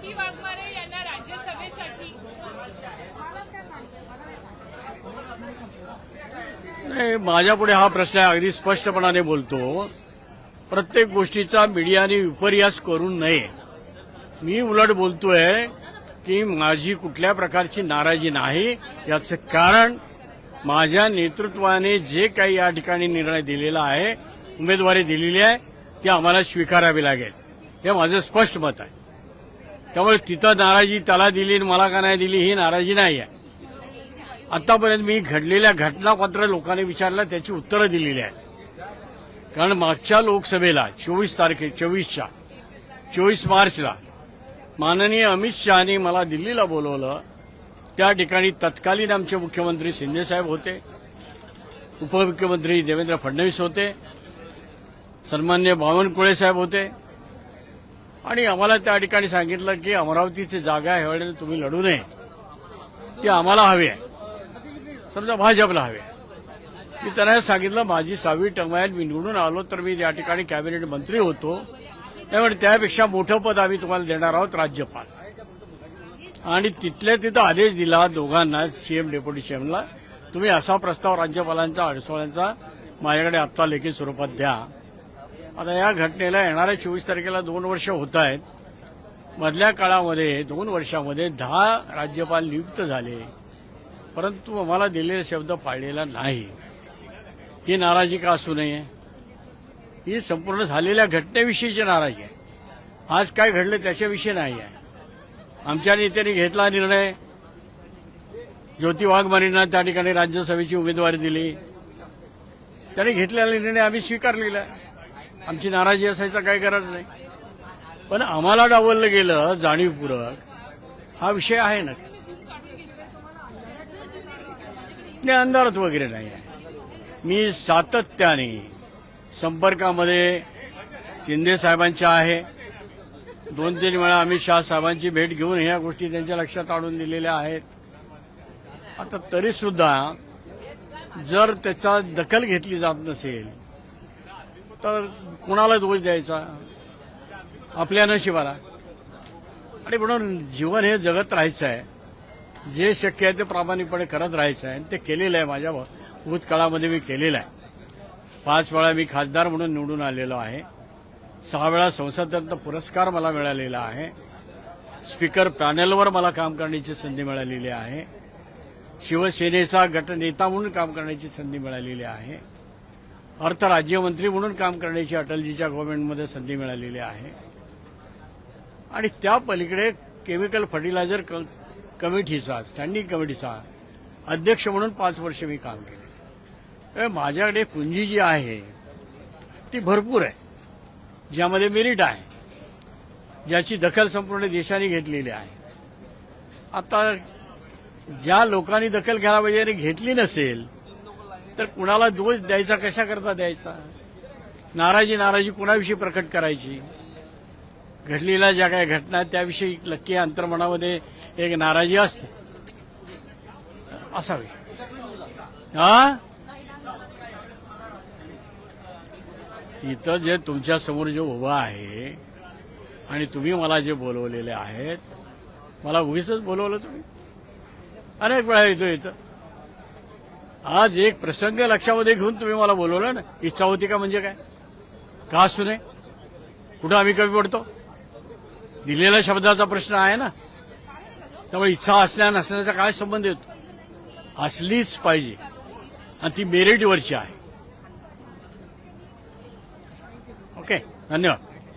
ज्योती वाघमारे यांना राज्यसभेसाठी नाही, माझ्यापुढे हा प्रश्न आहे, अगदी स्पष्टपणाने बोलतो. प्रत्येक गोष्टीचा मीडियाने विपर्यास करू नये. मी उलट बोलतोय की माझी कुठल्या प्रकारची नाराजी नाही. याचं कारण माझ्या नेतृत्वाने जे काही या ठिकाणी निर्णय दिलेला आहे, उमेदवारी दिलेली आहे, ती आम्हाला स्वीकारावी लागेल. हे माझं स्पष्ट मत आहे. त्यामुळे तिथं नाराजी त्याला दिली आणि मला का नाही दिली ही नाराजी नाही आहे. आतापर्यंत मी घडलेल्या घटना मात्र लोकांनी विचारल्या, त्याची उत्तरं दिलेली आहेत. कारण मागच्या लोकसभेला 24 मार्चला माननीय अमित शहानी मला दिल्लीला बोलवलं. त्या ठिकाणी तत्कालीन आमचे मुख्यमंत्री शिंदेसाहेब होते, उपमुख्यमंत्री देवेंद्र फडणवीस होते, सन्मान्य बावनकुळे साहेब होते. आणि आम्हाला त्या ठिकाणी सांगितलं की अमरावतीची जागा ह्यावेळेला तुम्ही लढू नये, ती आम्हाला हवी आहे, समजा भाजपला हवी आहे. मी त्यांना सांगितलं माझी 6वी टर्म आहे, मी निवडून आलो तर मी या ठिकाणी कॅबिनेट मंत्री होतो, त्यामुळे त्यापेक्षा मोठं पद आम्ही तुम्हाला देणार आहोत, राज्यपाल. आणि तिथल्या तिथं आदेश दिला दोघांना, सीएम डेप्युटी सीएमला, तुम्ही असा प्रस्ताव राज्यपालांचा अडसोळ्यांचा माझ्याकडे आत्ता लेखी स्वरूपात द्या. आता या घटनेला येणाऱ्या 24 तारखेला 2 वर्ष होत आहेत. मधल्या काळामध्ये 2 वर्षामध्ये 10 राज्यपाल नियुक्त झाले, परंतु आम्हाला दिलेला शब्द पाळलेला नाही. ही नाराजी का असू नये? ही संपूर्ण झालेल्या घटनेविषयीची नाराजी आहे. आज काय घडलं त्याच्याविषयी नाही आहे. आमच्या नेत्यांनी घेतला निर्णय, ज्योती वाघमारेंना त्या ठिकाणी राज्यसभेची उमेदवारी दिली. त्यांनी घेतलेला निर्णय आम्ही स्वीकारलेला आहे. आमची नाराजी असायचा काही गरज नाही. पण आम्हाला डावललं गेलं जाणीवपूर्वक, हा विषय आहे ना. अंधारात वगैरे नाही आहे. मी सातत्याने संपर्कामध्ये शिंदे साहेबांच्या आहे. 2-3 वेळा अमित शहा साहेबांची भेट घेऊन ह्या गोष्टी त्यांच्या लक्षात आणून दिलेल्या आहेत. आता तरी सुद्धा जर त्याचा दखल घेतली जात नसेल तर कुणाला दोष द्यायचा? आपल्या नशिबाला. आणि म्हणून जीवन हे जगत राहायचं आहे. जे शक्य आहे ते प्रामाणिकपणे करत राहायचं आहे. ते केलेलं आहे. माझ्या भूतकाळामध्ये मी केलेलं आहे. 5 वेळा मी खासदार म्हणून निवडून आलेलो आहे. 6 वेळा संसदरत्न पुरस्कार मला मिळालेला आहे. स्पीकर पॅनलवर मला काम करण्याची संधी मिळालेली आहे. शिवसेनेचा गटनेता म्हणून काम करण्याची संधी मिळालेली आहे. अर्थ राज्यमंत्री म्हणून काम करण्याची अटलजीच्या गव्हर्नमेंटमध्ये संधी मिळालेली आहे. आणि त्या पलीकडे केमिकल फर्टिलायझर कमिटीचा, स्टँडिंग कमिटीचा अध्यक्ष म्हणून 5 वर्ष मी काम केले. माझ्याकडे पुंजी जी आहे ती भरपूर आहे, ज्यामध्ये मेरिट आहे, ज्याची दखल संपूर्ण देशाने घेतलेली आहे. आता ज्या लोकांनी दखल घ्यायला पाहिजे आणि घेतली नसेल तर कुणाला दोष द्यायचा, कशा करता द्यायचा? नाराजी कुणाविषयी प्रकट करायची? घडलेल्या ज्या काही घटना आहेत त्याविषयी नक्की अंतर्मनामध्ये एक नाराजी असते, असा विषय. इथं जे तुमच्या समोर जे उभा आहे आणि तुम्ही मला जे बोलवलेले आहेत, मला उगीच बोलवलं तुम्ही? अनेक वेळा येतो इथं. आज एक प्रसंग लक्षामध्ये घेऊन तुम्ही मला बोलवलं ना. इच्छा होती का म्हणजे काय? का असू नये? कुठं आम्ही कमी पडतो? दिलेल्या शब्दाचा प्रश्न आहे ना. त्यामुळे इच्छा असण्या नसण्याचा काय संबंध येतो? असलीच पाहिजे आणि ती मेरिटवरची आहे. ओके, धन्यवाद.